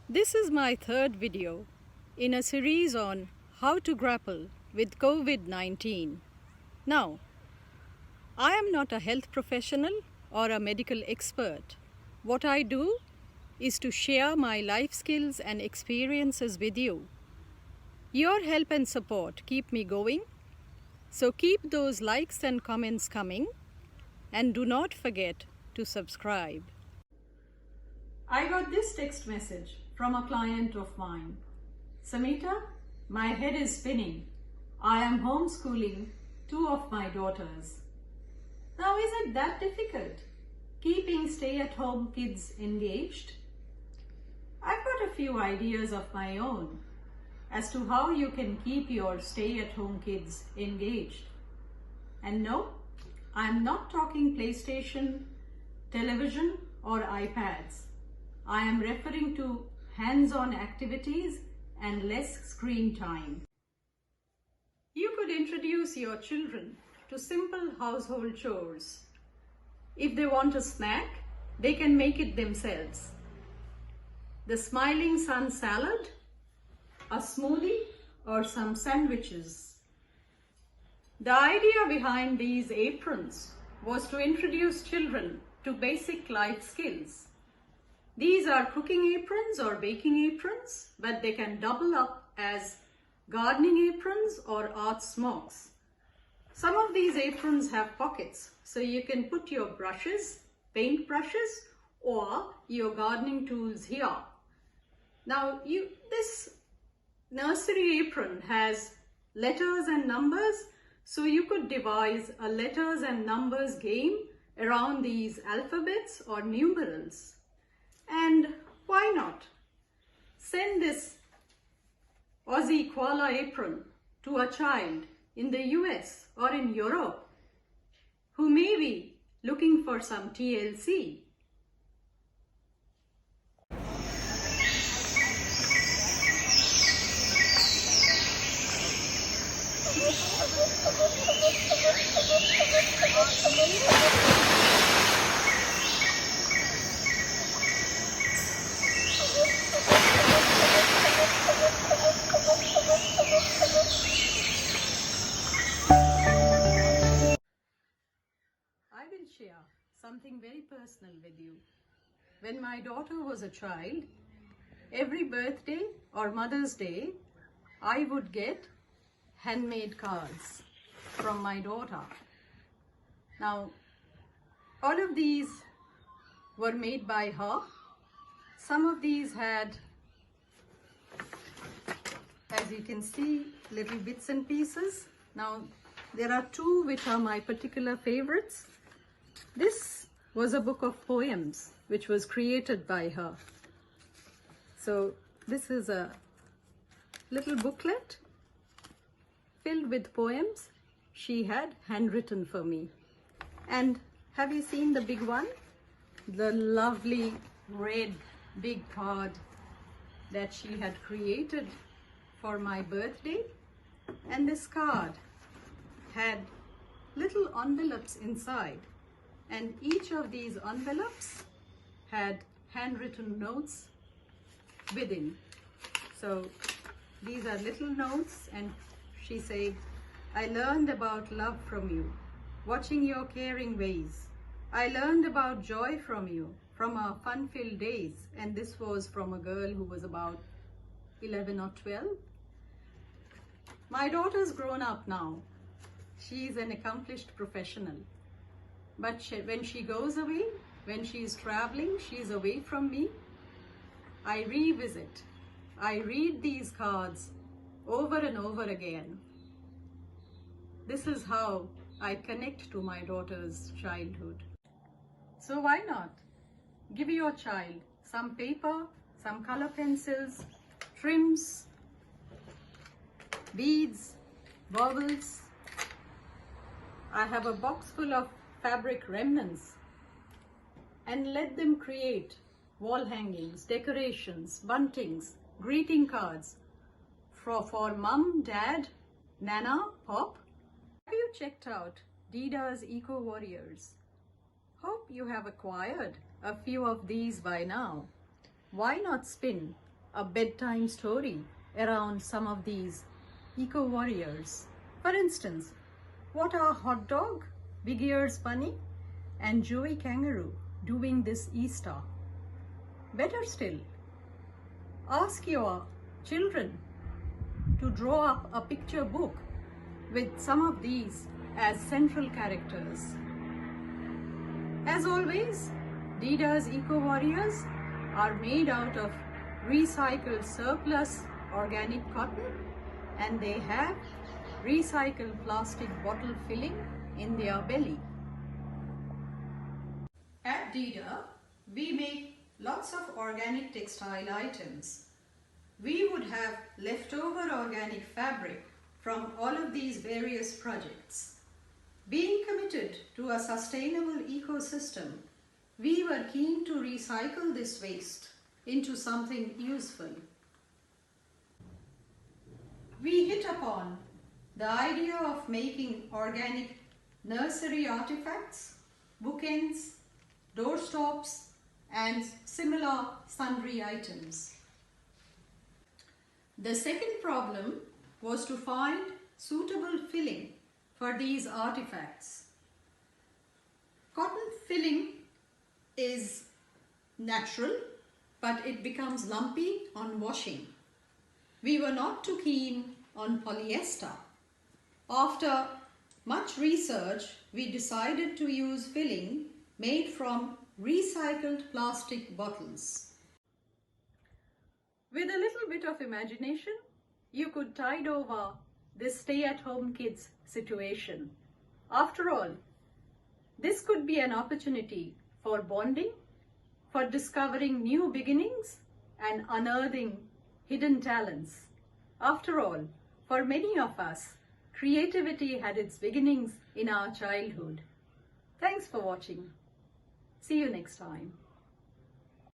This is my third video in a series on how to grapple with COVID-19. Now, I am not a health professional or a medical expert. What I do is to share my life skills and experiences with you. Your help and support keep me going, so keep those likes and comments coming, and do not forget to subscribe. I got this text message from a client of mine. Samita, my head is spinning. I am homeschooling 2 of my daughters. Now, is it that difficult, keeping stay-at-home kids engaged? I've got a few ideas of my own as to how you can keep your stay-at-home kids engaged. And no, I'm not talking PlayStation, television, or iPads. I am referring to hands-on activities and less screen time. You could introduce your children to simple household chores. If they want a snack, they can make it themselves. The smiling sun salad, a smoothie, or some sandwiches. The idea behind these aprons was to introduce children to basic life skills. These are cooking aprons or baking aprons, but they can double up as gardening aprons or art smocks. Some of these aprons have pockets, so you can put your brushes, paint brushes, or your gardening tools here. Now, this nursery apron has letters and numbers, so you could devise a letters and numbers game around these alphabets or numerals. And why not send this Aussie koala apron to a child in the US or in Europe who may be looking for some TLC. Share something very personal with you. When my daughter was a child, every birthday or Mother's Day, I would get handmade cards from my daughter. Now, all of these were made by her. Some of these had, as you can see, little bits and pieces. Now, there are 2 which are my particular favorites. This was a book of poems which was created by her. So this is a little booklet filled with poems she had handwritten for me. And have you seen the big one? The lovely red big card that she had created for my birthday. And this card had little envelopes inside. And each of these envelopes had handwritten notes within. So these are little notes, and she said, I learned about love from you, watching your caring ways. I learned about joy from you, from our fun-filled days. And this was from a girl who was about 11 or 12. My daughter's grown up now. She's an accomplished professional. But when she goes away, when she's traveling, she's away from me, I revisit. I read these cards over and over again. This is how I connect to my daughter's childhood. So why not give your child some paper, some color pencils, trims, beads, baubles. I have a box full of fabric remnants, and let them create wall hangings, decorations, buntings, greeting cards for mum, dad, nana, pop. Have you checked out Deidaa's Eco Warriors? Hope you have acquired a few of these by now. Why not spin a bedtime story around some of these eco-warriors. For instance, what are Hot Dog, Big Ears Bunny, and Joey Kangaroo doing this Easter? Better still, ask your children to draw up a picture book with some of these as central characters. As always, Deidaa's Eco-Warriors are made out of recycled surplus organic cotton, and they have recycled plastic bottle filling in their belly. At Deidaa, we make lots of organic textile items. We would have leftover organic fabric from all of these various projects. Being committed to a sustainable ecosystem, we were keen to recycle this waste into something useful. We hit upon the idea of making organic nursery artifacts, bookends, doorstops, and similar sundry items. The second problem was to find suitable filling for these artifacts. Cotton filling is natural, but it becomes lumpy on washing. We were not too keen on polyester. After much research, we decided to use filling made from recycled plastic bottles. With a little bit of imagination, you could tide over this stay-at-home kids situation. After all, this could be an opportunity for bonding, for discovering new beginnings and unearthing hidden talents. After all, for many of us, creativity had its beginnings in our childhood. Thanks for watching. See you next time.